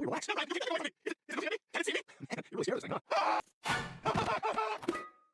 Relax. You're really scared of this thing, huh?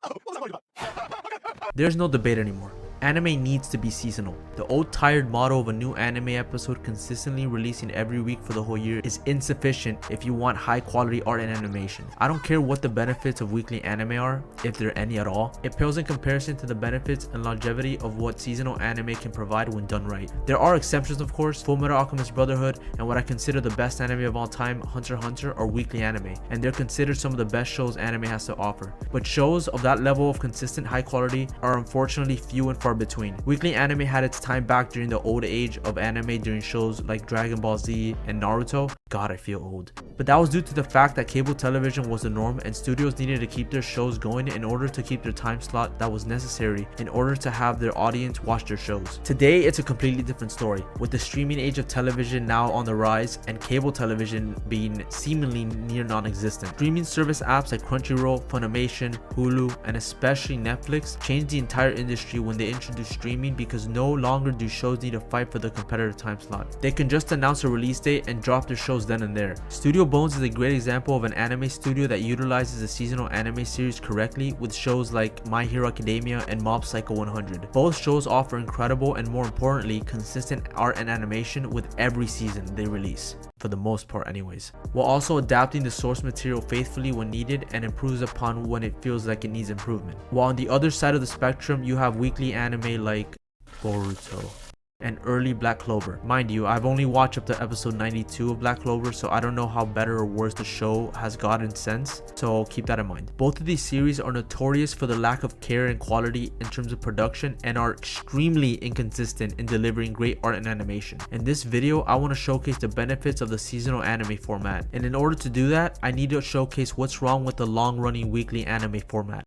Oh, what was I worried about? There's no debate anymore. Anime needs to be seasonal. The old tired motto of a new anime episode consistently releasing every week for the whole year is insufficient if you want high quality art and animation. I don't care what the benefits of weekly anime are, if there are any at all. It pales in comparison to the benefits and longevity of what seasonal anime can provide when done right. There are exceptions, of course. Fullmetal Alchemist Brotherhood and what I consider the best anime of all time, Hunter x Hunter, are weekly anime, and they're considered some of the best shows anime has to offer. But shows of that level of consistent high quality are unfortunately few and far between. Weekly anime had its time back during the old age of anime during shows like Dragon Ball Z and Naruto. God, I feel old. But that was due to the fact that cable television was the norm and studios needed to keep their shows going in order to keep their time slot that was necessary in order to have their audience watch their shows. Today, it's a completely different story, with the streaming age of television now on the rise and cable television being seemingly near non-existent. Streaming service apps like Crunchyroll, Funimation, Hulu, and especially Netflix changed the entire industry when they introduced streaming, because no longer do shows need to fight for the competitive time slot. They can just announce a release date and drop their shows then and there. Studio Bones is a great example of an anime studio that utilizes a seasonal anime series correctly with shows like My Hero Academia and Mob Psycho 100. Both shows offer incredible and, more importantly, consistent art and animation with every season they release, for the most part anyways, while also adapting the source material faithfully when needed and improves upon when it feels like it needs improvement. While on the other side of the spectrum, you have weekly anime like Boruto and early Black Clover. Mind you, I've only watched up to episode 92 of Black Clover, so I don't know how better or worse the show has gotten since, so keep that in mind. Both of these series are notorious for the lack of care and quality in terms of production and are extremely inconsistent in delivering great art and animation. In this video, I want to showcase the benefits of the seasonal anime format, and in order to do that, I need to showcase what's wrong with the long-running weekly anime format.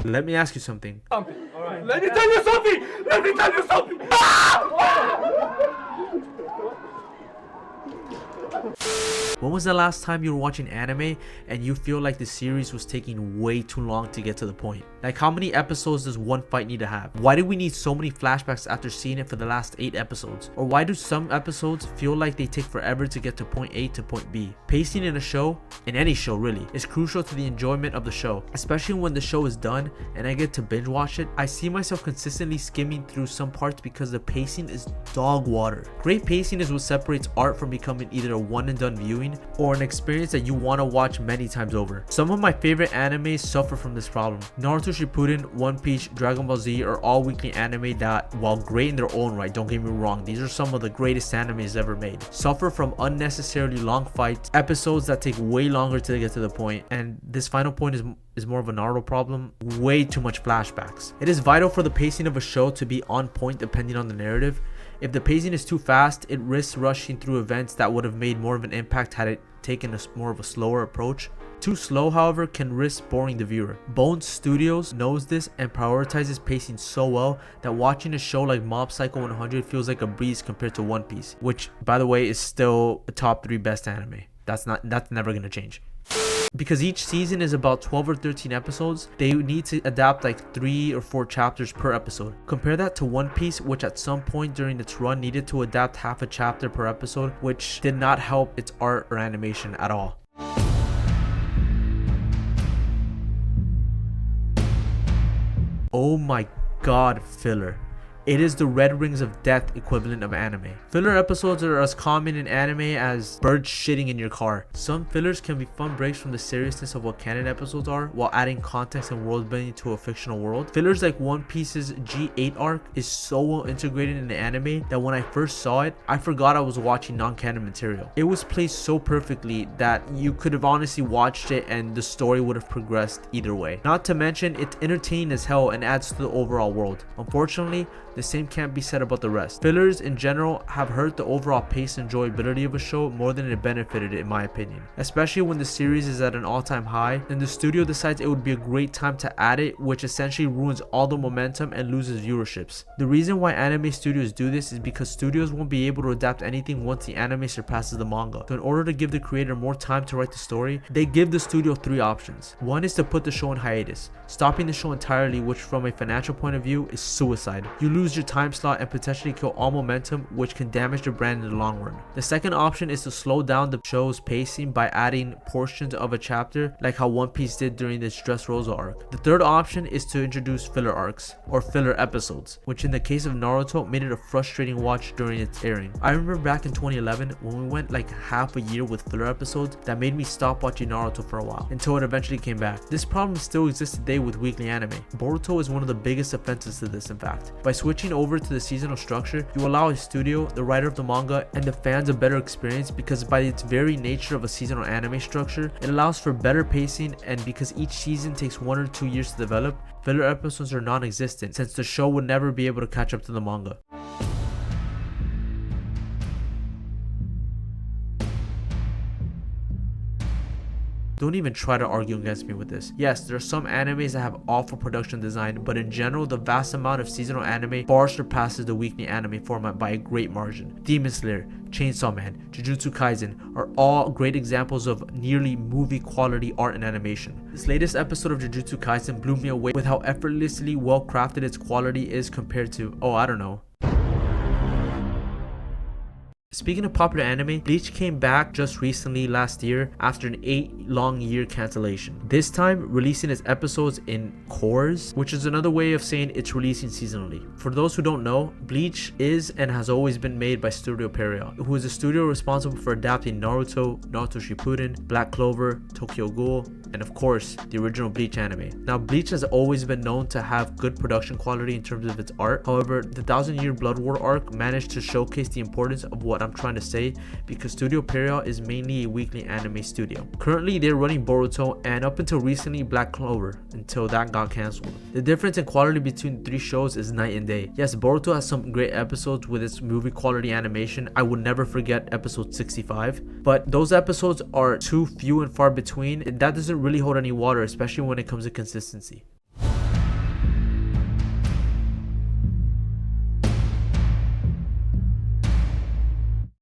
Let me ask you something. All right. Let me tell you something! Let me tell you something! When was the last time you were watching anime and you feel like the series was taking way too long to get to the point? Like, how many episodes does one fight need to have? Why do we need so many flashbacks after seeing it for the last 8 episodes? Or why do some episodes feel like they take forever to get to point A to point B? Pacing in a show, in any show really, is crucial to the enjoyment of the show. Especially when the show is done and I get to binge watch it, I see myself consistently skimming through some parts because the pacing is dog water. Great pacing is what separates art from becoming either a one and done viewing or an experience that you want to watch many times over. Some of my favorite animes suffer from this problem. Naruto Shippuden, One Piece, Dragon Ball Z are all weekly anime that, while great in their own right, don't get me wrong, these are some of the greatest animes ever made, suffer from unnecessarily long fights, episodes that take way longer to get to the point, and this final point is more of a Naruto problem, way too much flashbacks. It is vital for the pacing of a show to be on point depending on the narrative. If the pacing is too fast, it risks rushing through events that would have made more of an impact had it taken more of a slower approach. Too slow, however, can risk boring the viewer. Bones Studios knows this and prioritizes pacing so well that watching a show like Mob Psycho 100 feels like a breeze compared to One Piece, which, by the way, is still a top 3 best anime. That's never gonna change. Because each season is about 12 or 13 episodes, they need to adapt like 3 or 4 chapters per episode. Compare that to One Piece, which at some point during its run needed to adapt half a chapter per episode, which did not help its art or animation at all. Oh my god, filler. It is the Red Rings of Death equivalent of anime. Filler episodes are as common in anime as birds shitting in your car. Some fillers can be fun breaks from the seriousness of what canon episodes are, while adding context and world building to a fictional world. Fillers like One Piece's G8 arc is so well integrated in the anime that when I first saw it, I forgot I was watching non-canon material. It was placed so perfectly that you could have honestly watched it and the story would have progressed either way. Not to mention, it's entertaining as hell and adds to the overall world. Unfortunately, the same can't be said about the rest. Fillers in general have hurt the overall pace and enjoyability of a show more than it benefited it, in my opinion. Especially when the series is at an all-time high, then the studio decides it would be a great time to add it, which essentially ruins all the momentum and loses viewerships. The reason why anime studios do this is because studios won't be able to adapt anything once the anime surpasses the manga. So in order to give the creator more time to write the story, they give the studio three options. One is to put the show in hiatus, stopping the show entirely, which from a financial point of view is suicide. You lose your time slot and potentially kill all momentum, which can damage the brand in the long run. The second option is to slow down the show's pacing by adding portions of a chapter, like how One Piece did during the Dressrosa arc. The third option is to introduce filler arcs, or filler episodes, which in the case of Naruto made it a frustrating watch during its airing. I remember back in 2011 when we went like half a year with filler episodes that made me stop watching Naruto for a while, until it eventually came back. This problem still exists today with weekly anime. Boruto is one of the biggest offenses to this, in fact. By switching over to the seasonal structure, you allow a studio, the writer of the manga, and the fans a better experience because by its very nature of a seasonal anime structure, it allows for better pacing, and because each season takes 1 or 2 years to develop, filler episodes are non-existent since the show would never be able to catch up to the manga. Don't even try to argue against me with this. Yes, there are some animes that have awful production design, but in general, the vast amount of seasonal anime far surpasses the weekly anime format by a great margin. Demon Slayer, Chainsaw Man, Jujutsu Kaisen are all great examples of nearly movie quality art and animation. This latest episode of Jujutsu Kaisen blew me away with how effortlessly well crafted its quality is compared to, oh, I don't know. Speaking of popular anime, Bleach came back just recently last year after an 8-long-year cancellation. This time releasing its episodes in cours, which is another way of saying it's releasing seasonally. For those who don't know, Bleach is and has always been made by Studio Pierrot, who is a studio responsible for adapting Naruto, Naruto Shippuden, Black Clover, Tokyo Ghoul, and of course the original Bleach anime. Now Bleach has always been known to have good production quality in terms of its art. However, the 1000-Year Blood War arc managed to showcase the importance of what I'm trying to say because Studio Pierrot is mainly a weekly anime studio. Currently they're running Boruto and up until recently Black Clover until that got cancelled. The difference in quality between the three shows is night and day. Yes, Boruto has some great episodes with its movie quality animation. I would never forget episode 65, but those episodes are too few and far between, and that doesn't really hold any water, especially when it comes to consistency.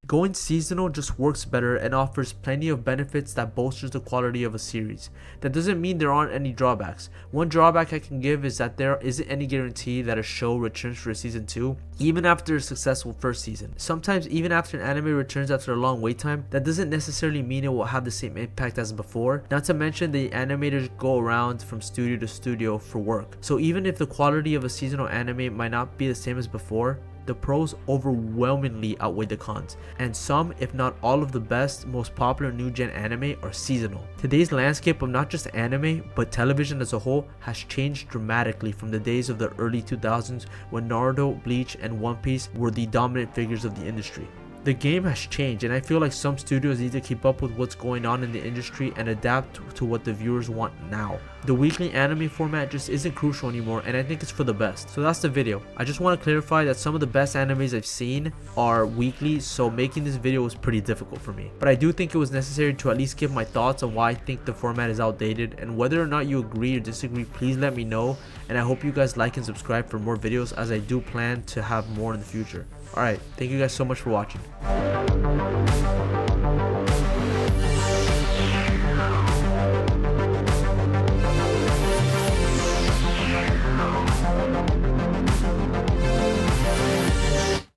Going seasonal just works better and offers plenty of benefits that bolsters the quality of a series. That doesn't mean there aren't any drawbacks. One drawback I can give is that there isn't any guarantee that a show returns for a season 2, even after a successful first season. Sometimes even after an anime returns after a long wait time, that doesn't necessarily mean it will have the same impact as before. Not to mention the animators go around from studio to studio for work. So even if the quality of a seasonal anime might not be the same as before, the pros overwhelmingly outweigh the cons, and some, if not all of the best, most popular new gen anime are seasonal. Today's landscape of not just anime, but television as a whole has changed dramatically from the days of the early 2000s when Naruto, Bleach, and One Piece were the dominant figures of the industry. The game has changed, and I feel like some studios need to keep up with what's going on in the industry and adapt to what the viewers want now. The weekly anime format just isn't crucial anymore, and I think it's for the best. So that's the video. I just want to clarify that some of the best animes I've seen are weekly, so making this video was pretty difficult for me. But I do think it was necessary to at least give my thoughts on why I think the format is outdated, and whether or not you agree or disagree, please let me know, and I hope you guys like and subscribe for more videos, as I do plan to have more in the future. Alright, thank you guys so much for watching.